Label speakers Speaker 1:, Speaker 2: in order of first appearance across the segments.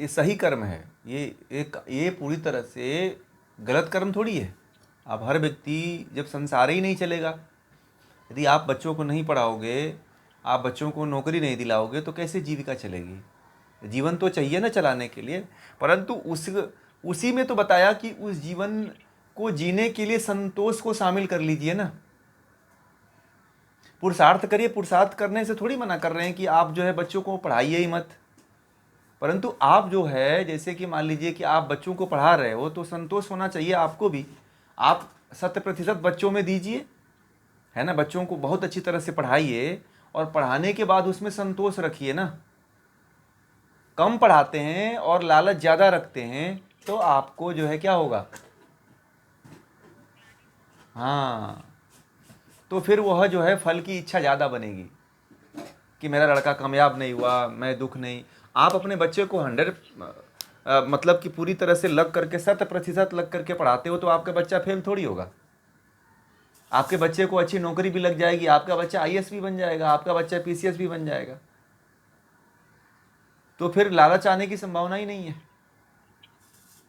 Speaker 1: ये सही कर्म है, ये पूरी तरह से गलत कर्म थोड़ी है। अब हर व्यक्ति जब संसार ही नहीं चलेगा, यदि आप बच्चों को नहीं पढ़ाओगे, आप बच्चों को नौकरी नहीं दिलाओगे तो कैसे जीविका चलेगी? जीवन तो चाहिए ना चलाने के लिए। परंतु उसी में तो बताया कि उस जीवन को जीने के लिए संतोष को शामिल कर लीजिए ना। पुरुषार्थ करिए, पुरुषार्थ करने से थोड़ी मना कर रहे हैं कि आप जो है बच्चों को पढ़ाइए ही मत। परंतु आप जो है, जैसे कि मान लीजिए कि आप बच्चों को पढ़ा रहे हो तो संतोष होना चाहिए आपको भी। आप 100% बच्चों में दीजिए, है ना। बच्चों को बहुत अच्छी तरह से पढ़ाइए और पढ़ाने के बाद उसमें संतोष रखिए ना। कम पढ़ाते हैं और लालच ज़्यादा रखते हैं तो आपको जो है क्या होगा? हाँ, तो फिर वह जो है फल की इच्छा ज़्यादा बनेगी कि मेरा लड़का कामयाब नहीं हुआ, मैं दुख नहीं। आप अपने बच्चे को 100 मतलब कि पूरी तरह से लग करके 100% लग करके पढ़ाते हो तो आपका बच्चा फेल थोड़ी होगा। आपके बच्चे को अच्छी नौकरी भी लग जाएगी, आपका बच्चा आईएएस भी बन जाएगा, आपका बच्चा पीसीएस भी बन जाएगा। तो फिर लालच आने की संभावना ही नहीं है।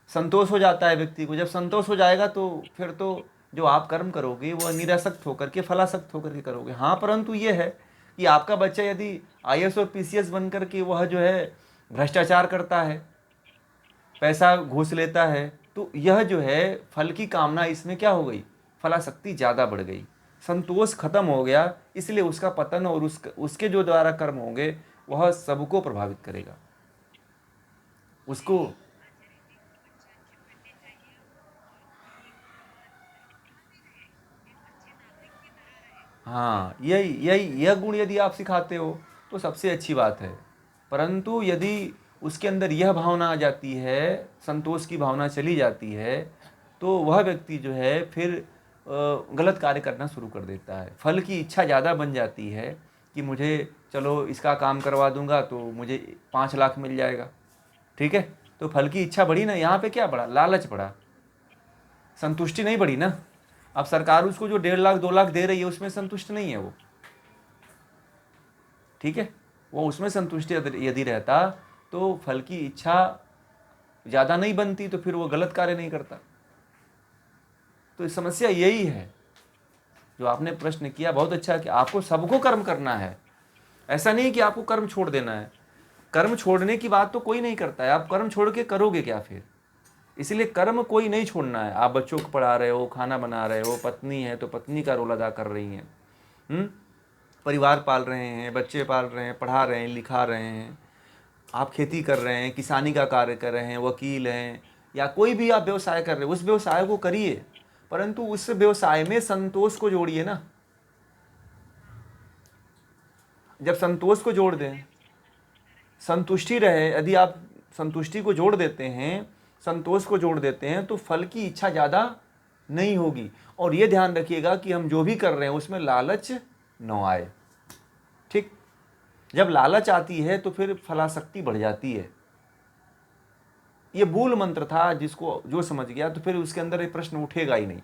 Speaker 1: संतोष हो जाता है व्यक्ति को। जब संतोष हो जाएगा तो फिर तो जो आप कर्म करोगे वो निरासक्त होकर के, फलासक्त होकर के करोगे। हाँ, परंतु ये है कि आपका बच्चा यदि आईएएस और पीसीएस बन करके वह जो है भ्रष्टाचार करता है, पैसा घूस लेता है, तो यह जो है फल की कामना इसमें क्या हो गई? फलाशक्ति ज़्यादा बढ़ गई, संतोष खत्म हो गया। इसलिए उसका पतन और उसके जो द्वारा कर्म होंगे वह सबको प्रभावित करेगा उसको। हाँ, यही यही यह गुण यदि आप सिखाते हो तो सबसे अच्छी बात है। परंतु यदि उसके अंदर यह भावना आ जाती है, संतोष की भावना चली जाती है, तो वह व्यक्ति जो है फिर गलत कार्य करना शुरू कर देता है। फल की इच्छा ज़्यादा बन जाती है कि मुझे चलो इसका काम करवा दूंगा तो मुझे 5 लाख मिल जाएगा, ठीक है। तो फल की इच्छा बढ़ी ना, यहाँ पे क्या बढ़ा? लालच बढ़ा, संतुष्टि नहीं बढ़ी ना। अब सरकार उसको जो 1.5 लाख 2 लाख दे रही है उसमें संतुष्ट नहीं है वो, ठीक है। वो उसमें संतुष्टि यदि रहता तो फल की इच्छा ज़्यादा नहीं बनती, तो फिर वो गलत कार्य नहीं करता। तो समस्या यही है जो आपने प्रश्न किया। बहुत अच्छा है कि आपको सबको कर्म करना है, ऐसा नहीं कि आपको कर्म छोड़ देना है। कर्म छोड़ने की बात तो कोई नहीं करता है, आप कर्म छोड़ के करोगे क्या फिर? इसलिए कर्म कोई नहीं छोड़ना है। आप बच्चों को पढ़ा रहे हो, खाना बना रहे हो, पत्नी है तो पत्नी का रोल अदा कर रही हैं, परिवार पाल रहे हैं, बच्चे पाल रहे हैं, पढ़ा रहे हैं, लिखा रहे हैं, आप खेती कर रहे हैं, किसानी का कार्य कर रहे हैं, वकील हैं, या कोई भी आप व्यवसाय कर रहे हो, उस व्यवसाय को करिए। परंतु उस व्यवसाय में संतोष को जोड़िए ना। जब संतोष को जोड़ दें, संतुष्टि रहे, यदि आप संतुष्टि को जोड़ देते हैं, संतोष को जोड़ देते हैं, तो फल की इच्छा ज़्यादा नहीं होगी। और ये ध्यान रखिएगा कि हम जो भी कर रहे हैं उसमें लालच न आए, ठीक। जब लालच आती है तो फिर फलाशक्ति बढ़ जाती है। ये मूल मंत्र था, जिसको जो समझ गया तो फिर उसके अंदर ये प्रश्न उठेगा ही नहीं।